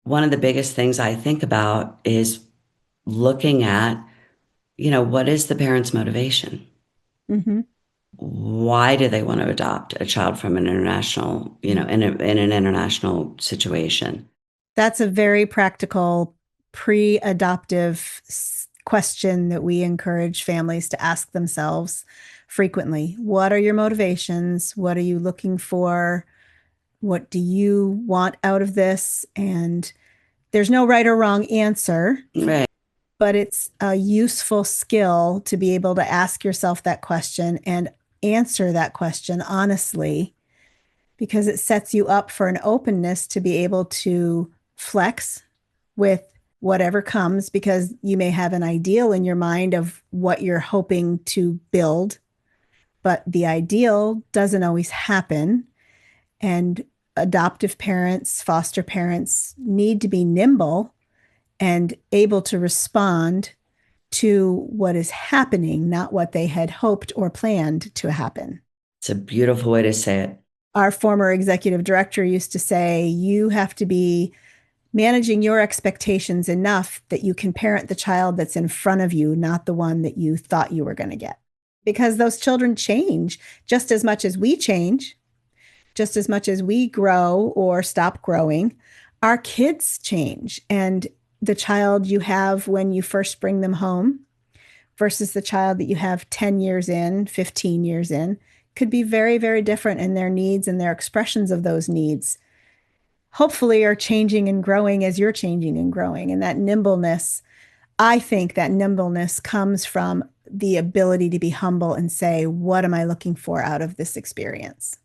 one of the biggest things I think about is looking at, what is the parent's motivation? Hmm. Why do they want to adopt a child from an international, in an international situation? That's a very practical pre-adoptive question that we encourage families to ask themselves frequently. What are your motivations? What are you looking for? What do you want out of this? And there's no right or wrong answer, Right. but it's a useful skill to be able to ask yourself that question and answer that question honestly, because it sets you up for an openness to be able to flex with whatever comes, because you may have an ideal in your mind of what you're hoping to build, but the ideal doesn't always happen. And adoptive parents, foster parents need to be nimble and able to respond to what is happening, not what they had hoped or planned to happen. It's a beautiful way to say it. Our former executive director used to say, you have to be managing your expectations enough that you can parent the child that's in front of you, not the one that you thought you were going to get. Because those children change just as much as we change, just as much as we grow or stop growing. Our kids change. And the child you have when you first bring them home versus the child that you have 10 years in, 15 years in, could be very, very different in their needs and their expressions of those needs. Hopefully, are changing and growing as you're changing and growing. And that nimbleness, I think that nimbleness comes from the ability to be humble and say, what am I looking for out of this experience?